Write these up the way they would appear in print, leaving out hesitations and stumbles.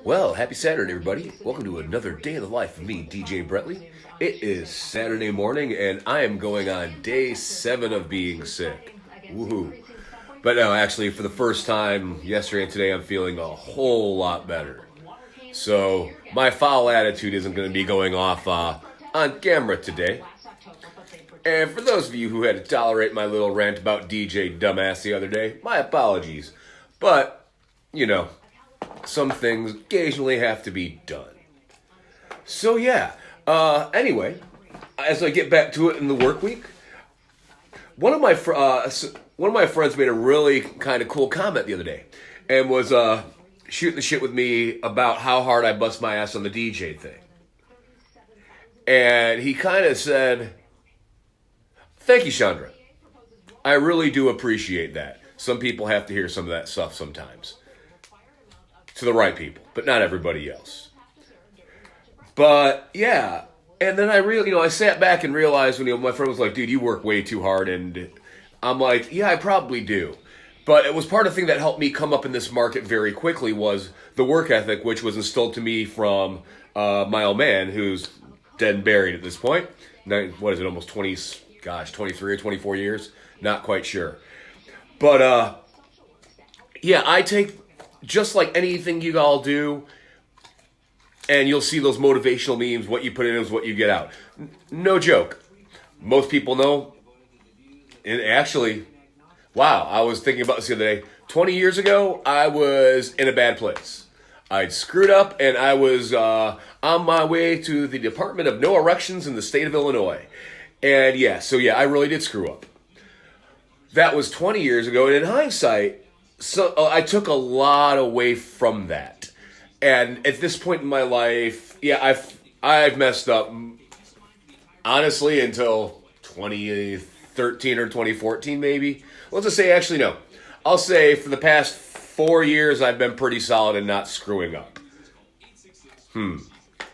Well, happy Saturday, everybody. Welcome to another day in the life of me, DJ Bretley. It is Saturday morning, and I am going on day 7 of being sick. Woohoo. But no, actually, for the first time yesterday and today, I'm feeling a whole lot better. So, my foul attitude isn't going to be going off on camera today. And for those of you who had to tolerate my little rant about DJ Dumbass the other day, my apologies. But, some things occasionally have to be done. So yeah, anyway, as I get back to it in the work week, one of my friends made a really kind of cool comment the other day, and was shooting the shit with me about how hard I bust my ass on the DJ thing. And he kind of said, "Thank you, Chandra. I really do appreciate that. Some people have to hear some of that stuff sometimes. To the right people, but not everybody else." But yeah, and then I sat back and realized when my friend was like, "Dude, you work way too hard," and I'm like, "Yeah, I probably do." But it was part of the thing that helped me come up in this market very quickly was the work ethic, which was instilled to me from my old man, who's dead and buried at this point. What is it, almost 23 or 24 years? Not quite sure. But yeah, I take, just like anything you all do, and you'll see those motivational memes, what you put in is what you get out. No joke. Most people know, and actually, wow, I was thinking about this the other day. 20 years ago, I was in a bad place. I'd screwed up, and I was on my way to the Department of No Erections in the state of Illinois. And yeah, I really did screw up. That was 20 years ago, and in hindsight, I took a lot away from that. And at this point in my life, yeah, I've messed up, honestly, until 2013 or 2014 maybe. Let's just say, actually, no. I'll say for the past 4 years, I've been pretty solid in not screwing up. And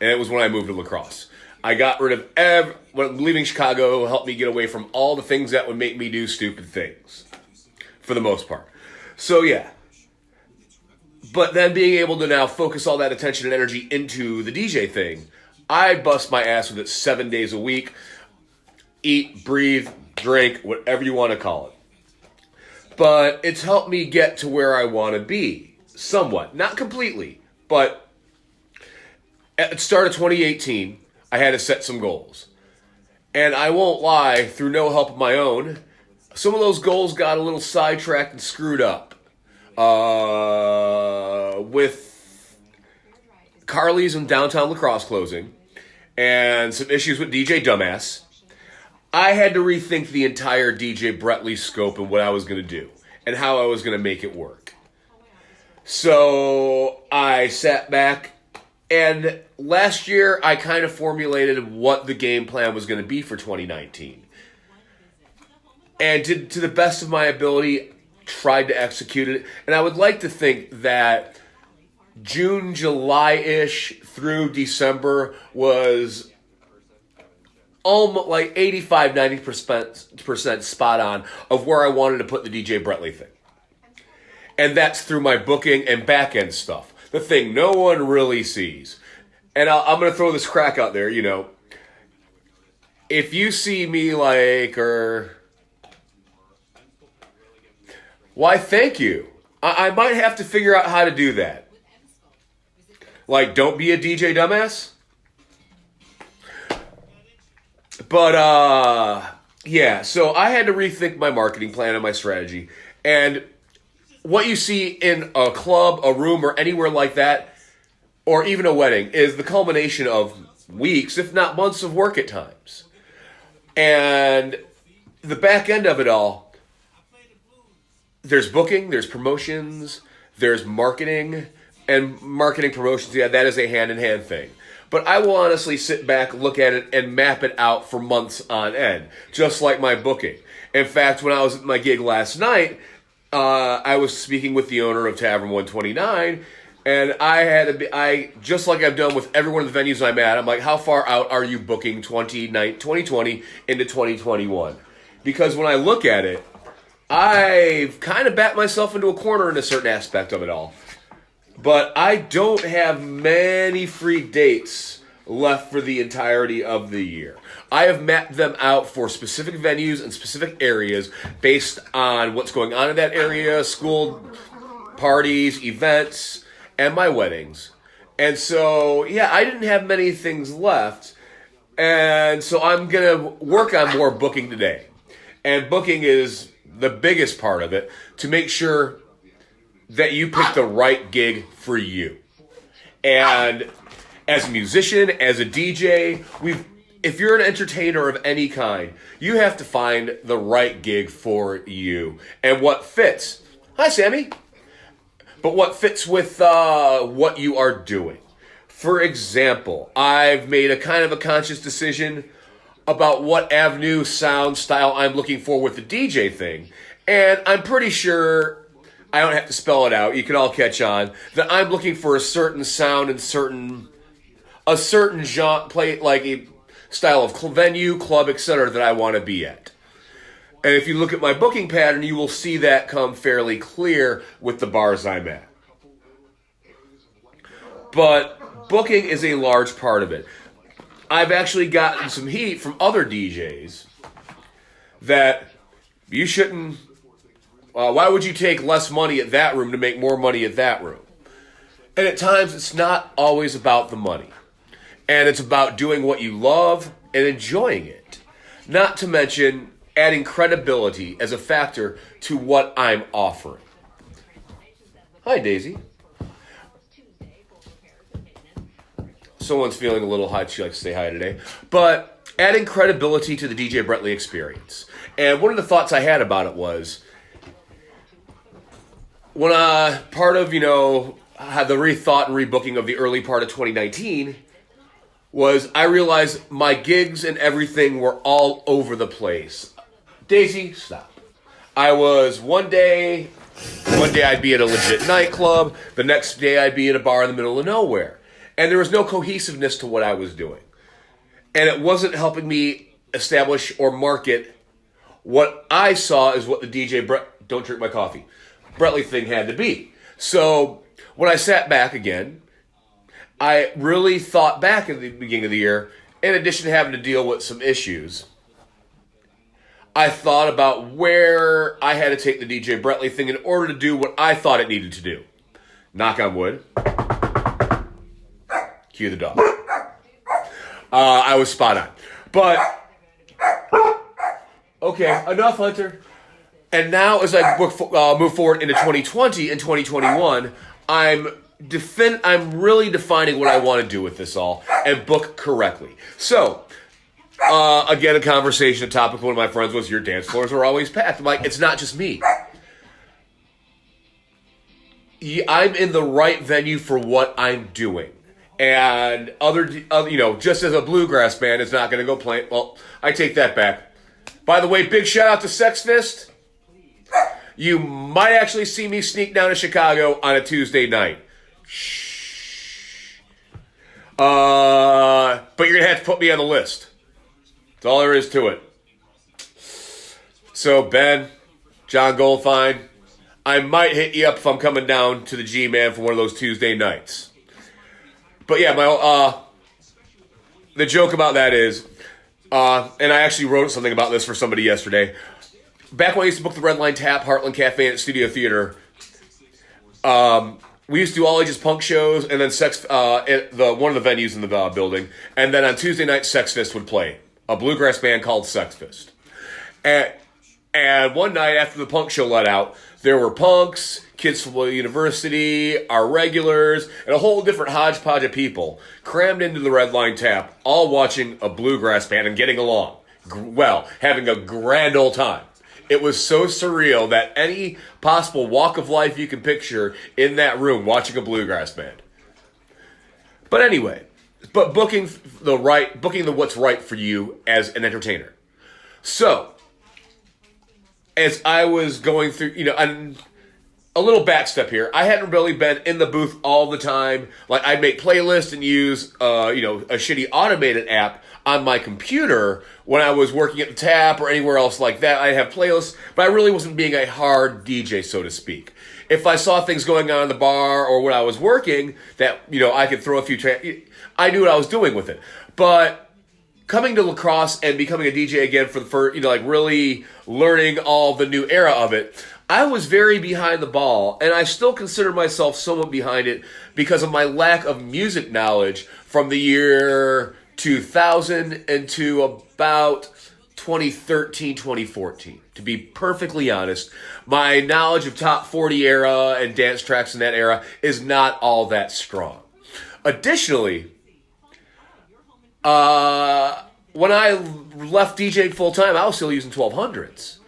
it was when I moved to La Crosse. I got rid of leaving Chicago helped me get away from all the things that would make me do stupid things, for the most part. So yeah, but then being able to now focus all that attention and energy into the DJ thing, I bust my ass with it 7 days a week. Eat, breathe, drink, whatever you want to call it. But it's helped me get to where I want to be, somewhat. Not completely, but at the start of 2018, I had to set some goals. And I won't lie, through no help of my own, some of those goals got a little sidetracked and screwed up. With Carly's in downtown La Crosse closing, and some issues with DJ Dumbass, I had to rethink the entire DJ Bretley scope and what I was going to do, and how I was going to make it work. So I sat back, and last year I kind of formulated what the game plan was going to be for 2019. And to the best of my ability, tried to execute it. And I would like to think that June, July-ish through December was almost like 85-90% spot on of where I wanted to put the DJ Bretley thing. And that's through my booking and back-end stuff. The thing no one really sees. And I'm going to throw this crack out there, If you see me why, thank you. I might have to figure out how to do that. Like, don't be a DJ Dumbass. But, yeah, so I had to rethink my marketing plan and my strategy. And what you see in a club, a room, or anywhere like that, or even a wedding, is the culmination of weeks, if not months of work at times. And the back end of it all, there's booking, there's promotions, there's marketing, and marketing promotions, yeah, that is a hand-in-hand thing. But I will honestly sit back, look at it, and map it out for months on end, just like my booking. In fact, when I was at my gig last night, I was speaking with the owner of Tavern 129, and I just like I've done with every one of the venues I'm at, I'm like, how far out are you booking 2020 into 2021? Because when I look at it, I've kind of backed myself into a corner in a certain aspect of it all. But I don't have many free dates left for the entirety of the year. I have mapped them out for specific venues and specific areas based on what's going on in that area, school parties, events, and my weddings. And so, yeah, I didn't have many things left. And so I'm going to work on more booking today. And booking is the biggest part of it to make sure that you pick the right gig for you. And as a musician, as a DJ, if you're an entertainer of any kind, you have to find the right gig for you and what fits. Hi, Sammy. But what fits with what you are doing. For example, I've made a kind of a conscious decision about what avenue, sound, style I'm looking for with the DJ thing. And I'm pretty sure, I don't have to spell it out, you can all catch on, that I'm looking for a certain sound and a certain genre, play like a style of venue, club, etc. that I want to be at. And if you look at my booking pattern, you will see that come fairly clear with the bars I'm at. But booking is a large part of it. I've actually gotten some heat from other DJs that you shouldn't, why would you take less money at that room to make more money at that room? And at times it's not always about the money. And it's about doing what you love and enjoying it. Not to mention adding credibility as a factor to what I'm offering. Hi, Daisy. Someone's feeling a little high. She likes to say hi today. But adding credibility to the DJ Brentley experience. And one of the thoughts I had about it was, when part of, had the rethought and rebooking of the early part of 2019, was I realized my gigs and everything were all over the place. Daisy, stop. I was one day I'd be at a legit nightclub. The next day I'd be at a bar in the middle of nowhere. And there was no cohesiveness to what I was doing. And it wasn't helping me establish or market what I saw as what the don't drink my coffee, Brentley thing had to be. So when I sat back again, I really thought back at the beginning of the year, in addition to having to deal with some issues, I thought about where I had to take the DJ Brentley thing in order to do what I thought it needed to do. Knock on wood. Cue the dog. I was spot on. But, okay, enough, Hunter. And now as I move forward into 2020 and 2021, I'm really defining what I want to do with this all and book correctly. So, again, a conversation, a topic with one of my friends was, your dance floors are always packed. I'm like, it's not just me. I'm in the right venue for what I'm doing. And just as a bluegrass band is not going to go play, well, I take that back. By the way, big shout out to Sex Fist. You might actually see me sneak down to Chicago on a Tuesday night. Shh. But you're going to have to put me on the list. That's all there is to it. So, Ben, John Goldfine, I might hit you up if I'm coming down to the G-Man for one of those Tuesday nights. But yeah, the joke about that is, and I actually wrote something about this for somebody yesterday. Back when I used to book the Red Line Tap, Heartland Cafe, and Studio Theater, we used to do all ages punk shows, and then one of the venues in the building, and then on Tuesday night, Sex Fist would play, a bluegrass band called Sex Fist. And one night after the punk show let out, there were punks, kids from Loyola University, our regulars, and a whole different hodgepodge of people crammed into the Red Line Tap, all watching a bluegrass band and getting along. Well, having a grand old time. It was so surreal that any possible walk of life you can picture in that room watching a bluegrass band. But anyway, booking what's right for you as an entertainer. So, as I was going through, and a little back step here, I hadn't really been in the booth all the time. Like, I'd make playlists and use, a shitty automated app on my computer when I was working at the Tap or anywhere else like that. I'd have playlists, but I really wasn't being a hard DJ, so to speak. if I saw things going on in the bar or when I was working that, I could throw a few I knew what I was doing with it. But coming to La Crosse and becoming a DJ again for the first, like really learning all the new era of it, I was very behind the ball, and I still consider myself somewhat behind it because of my lack of music knowledge from the year 2000 into about 2013, 2014. To be perfectly honest, my knowledge of top 40 era and dance tracks in that era is not all that strong. Additionally, when I left DJing full time, I was still using 1200s.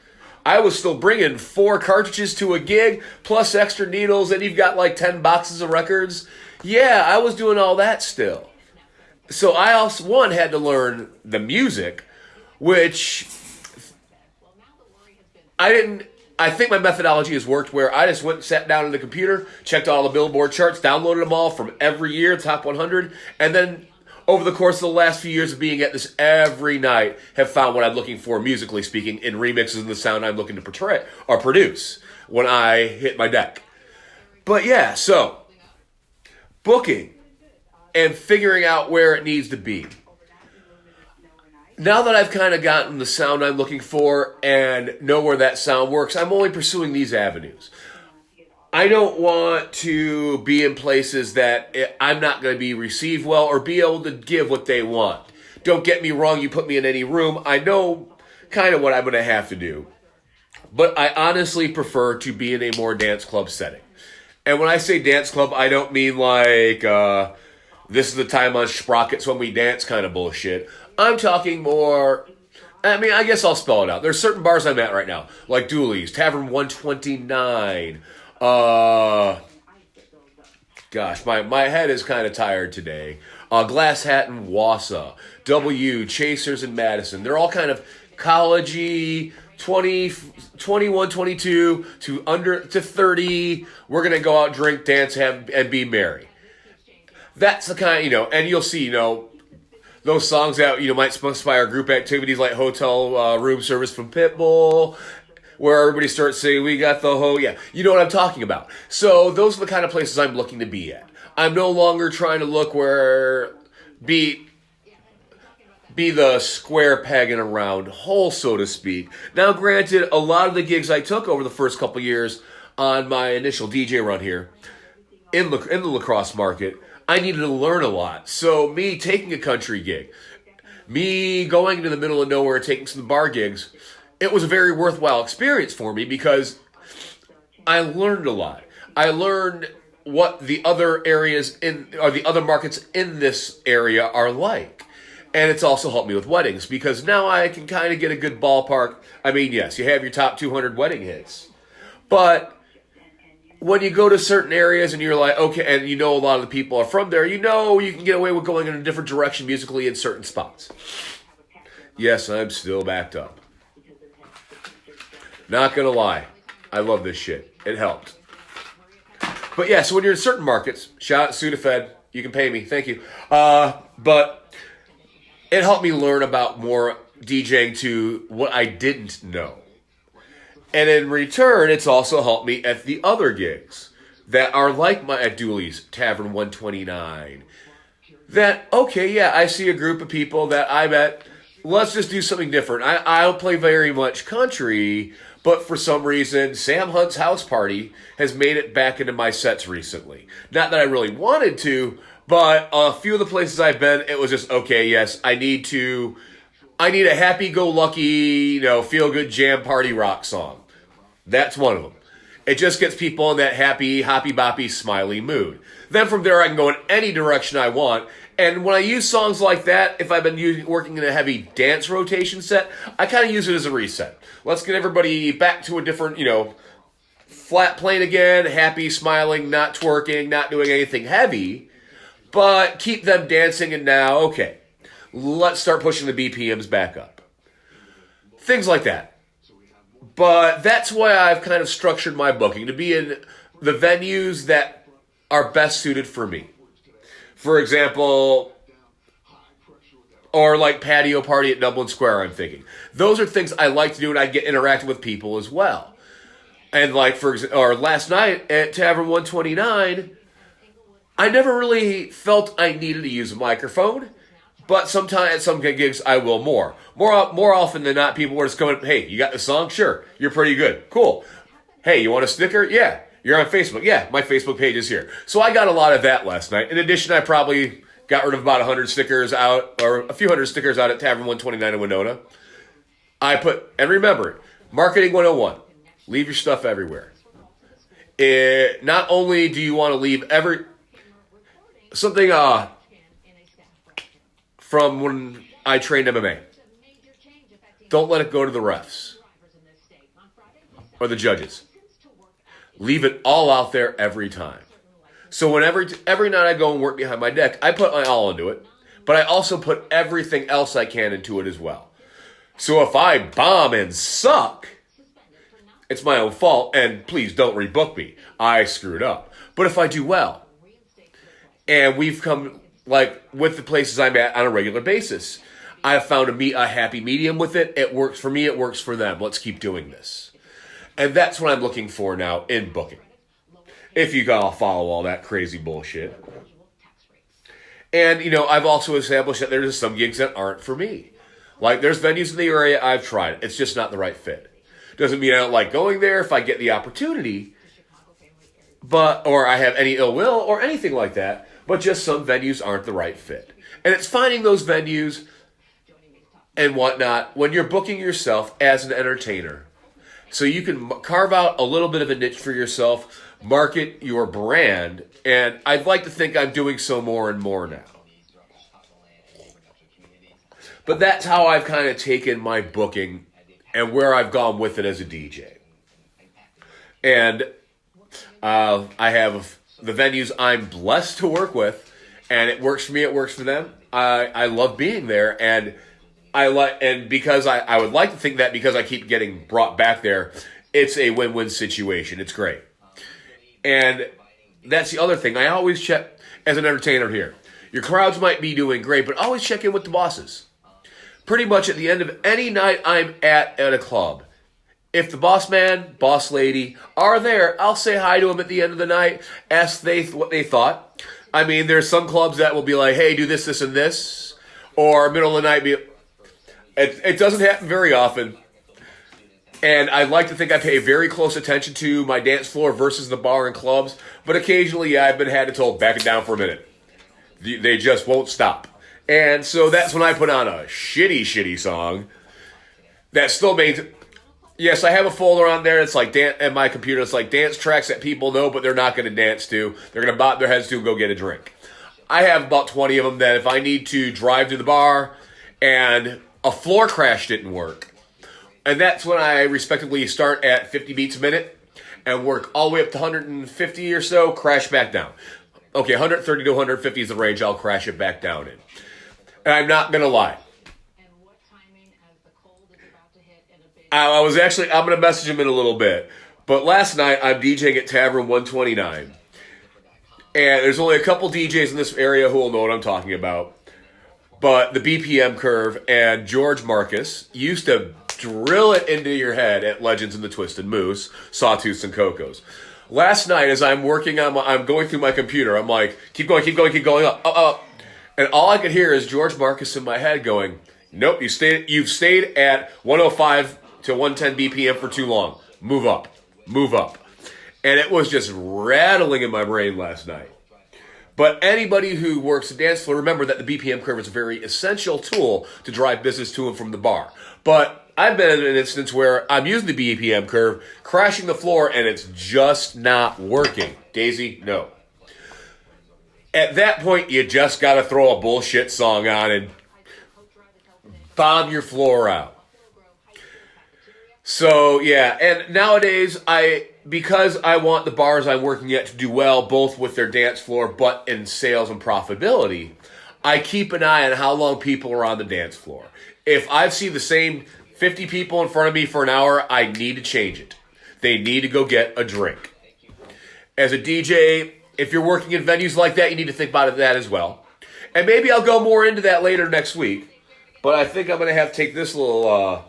I was still bringing 4 cartridges to a gig, plus extra needles, and you've got like 10 boxes of records. Yeah, I was doing all that still. So I also, had to learn the music, which I think my methodology has worked where I just went and sat down on the computer, checked all the Billboard charts, downloaded them all from every year, top 100, and then over the course of the last few years of being at this every night, have found what I'm looking for, musically speaking, in remixes and the sound I'm looking to portray or produce when I hit my deck. But yeah, so booking and figuring out where it needs to be. Now that I've kind of gotten the sound I'm looking for and know where that sound works, I'm only pursuing these avenues. I don't want to be in places that I'm not going to be received well or be able to give what they want. Don't get me wrong, you put me in any room, I know kind of what I'm going to have to do. But I honestly prefer to be in a more dance club setting. And when I say dance club, I don't mean like this is the time on Sprockets when we dance kind of bullshit. I'm talking more, I guess I'll spell it out. There's certain bars I'm at right now, like Dooley's, Tavern 129. Gosh, my head is kind of tired today. Glass Hat and Wausau, W, Chasers and Madison. They're all kind of collegey, 20, 21, 22 to 30. We're going to go out, drink, dance, and be merry. That's the kind, and you'll see, those songs that, might inspire group activities like Hotel Room Service from Pitbull, where everybody starts saying, we got the yeah. You know what I'm talking about. So those are the kind of places I'm looking to be at. I'm no longer trying to look be the square peg in a round hole, so to speak. Now, granted, a lot of the gigs I took over the first couple years on my initial DJ run here in the La Crosse market, I needed to learn a lot. So me taking a country gig, me going into the middle of nowhere, taking some bar gigs, it was a very worthwhile experience for me because I learned a lot. I learned what the other areas or the other markets in this area are like. And it's also helped me with weddings because now I can kind of get a good ballpark. I mean, yes, you have your top 200 wedding hits. But when you go to certain areas and you're like, okay, and a lot of the people are from there, you can get away with going in a different direction musically in certain spots. Yes, I'm still backed up. Not gonna lie, I love this shit. It helped. But yeah, so when you're in certain markets, shout out Sudafed, you can pay me, thank you. But it helped me learn about more DJing to what I didn't know. And in return, it's also helped me at the other gigs that are like at Dooley's, Tavern 129. That, okay, yeah, I see a group of people that I bet, let's just do something different. I don't play very much country, but for some reason, Sam Hunt's House Party has made it back into my sets recently. Not that I really wanted to, but a few of the places I've been, it was just, okay, yes, I need a happy-go-lucky, feel-good jam party rock song. That's one of them. It just gets people in that happy, hoppy-boppy, smiley mood. Then from there, I can go in any direction I want. And when I use songs like that, if I've been working in a heavy dance rotation set, I kind of use it as a reset. Let's get everybody back to a different, flat plane again, happy, smiling, not twerking, not doing anything heavy, but keep them dancing. And now, okay, let's start pushing the BPMs back up. Things like that. But that's why I've kind of structured my booking to be in the venues that are best suited for me. For example, or like Patio Party at Dublin Square, I'm thinking. Those are things I like to do, and I get interacting with people as well. And like or last night at Tavern 129, I never really felt I needed to use a microphone, but sometimes at some gigs I will more. More often than not, people were just going, "Hey, you got the song? Sure, you're pretty good, cool. Hey, you want a sticker? Yeah, you're on Facebook. Yeah, my Facebook page is here." So I got a lot of that last night. In addition, I probably got rid of about 100 stickers out, or a few hundred stickers out at Tavern 129 in Winona. And remember, Marketing 101, leave your stuff everywhere. Not only do you want to leave something from when I trained MMA, don't let it go to the refs or the judges. Leave it all out there every time. So every night I go and work behind my deck, I put my all into it, but I also put everything else I can into it as well. So if I bomb and suck, it's my own fault, and please don't rebook me. I screwed up. But if I do well, and we've come, like, with the places I'm at on a regular basis, I've found a happy medium with it. It works for me, it works for them. Let's keep doing this. And that's what I'm looking for now in booking. If you gotta follow all that crazy bullshit. And, I've also established that there's some gigs that aren't for me. Like, there's venues in the area I've tried. It's just not the right fit. Doesn't mean I don't like going there if I get the opportunity, or I have any ill will or anything like that, but just some venues aren't the right fit. And it's finding those venues and whatnot when you're booking yourself as an entertainer. So you can carve out a little bit of a niche for yourself, market your brand, and I'd like to think I'm doing so more and more now. But that's how I've kind of taken my booking and where I've gone with it as a DJ. And I have the venues I'm blessed to work with, and it works for me, it works for them. I love being there, and because I would like to think that because I keep getting brought back there, it's a win-win situation. It's great. And that's the other thing. I always check as an entertainer here. Your crowds might be doing great, but always check in with the bosses. Pretty much at the end of any night I'm at a club, if the boss man, boss lady are there, I'll say hi to them at the end of the night, ask what they thought. I mean, there's some clubs that will be like, "Hey, do this, this, and this," or middle of the night It doesn't happen very often. And I like to think I pay very close attention to my dance floor versus the bar and clubs, but occasionally I've been had to told, back it down for a minute. They just won't stop. And so that's when I put on a shitty song that still means, yes, I have a folder on there. It's like at my computer. It's like dance tracks that people know, but they're not going to dance to. They're going to bob their heads to and go get a drink. I have about 20 of them that if I need to drive to the bar and a floor crash didn't work, and that's when I respectively start at 50 beats a minute and work all the way up to 150 or so, crash back down. Okay, 130 to 150 is the range I'll crash it back down in. And I'm not going to lie. I'm going to message him in a little bit. But last night, I'm DJing at Tavern 129. And there's only a couple DJs in this area who will know what I'm talking about. But the BPM Curve and George Marcus used to drill it into your head at Legends and the Twisted Moose, Sawtooths and Cocos. Last night, as I'm I'm going through my computer, I'm like, keep going, up. And all I could hear is George Marcus in my head going, "Nope, you've stayed at 105 to 110 BPM for too long. Move up. And it was just rattling in my brain last night. But anybody who works the dance floor, remember that the BPM curve is a very essential tool to drive business to and from the bar. But I've been in an instance where I'm using the BPM curve, crashing the floor, and it's just not working. Daisy, no. At that point, you just got to throw a bullshit song on and bomb your floor out. So, yeah, and nowadays, because I want the bars I'm working at to do well, both with their dance floor, but in sales and profitability, I keep an eye on how long people are on the dance floor. If I see the same 50 people in front of me for an hour, I need to change it. They need to go get a drink. As a DJ, if you're working in venues like that, you need to think about that as well. And maybe I'll go more into that later next week. But I think I'm going to have to take this little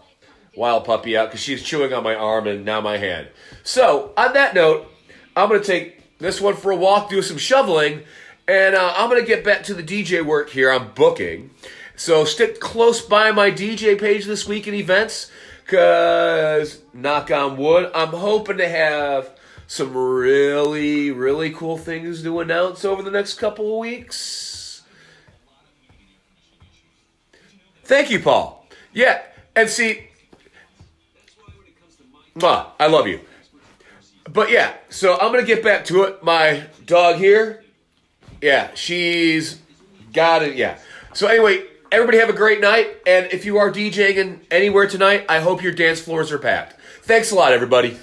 wild puppy out because she's chewing on my arm and now my hand. So, on that note, I'm going to take this one for a walk, do some shoveling, and I'm going to get back to the DJ work here. I'm booking. So, stick close by my DJ page this week in events because, knock on wood, I'm hoping to have some really, really cool things to announce over the next couple of weeks. Thank you, Paul. Yeah, and see, I love you. But yeah, so I'm going to get back to it. My dog here, yeah, she's got it, yeah. So anyway, everybody have a great night, and if you are DJing anywhere tonight, I hope your dance floors are packed. Thanks a lot, everybody.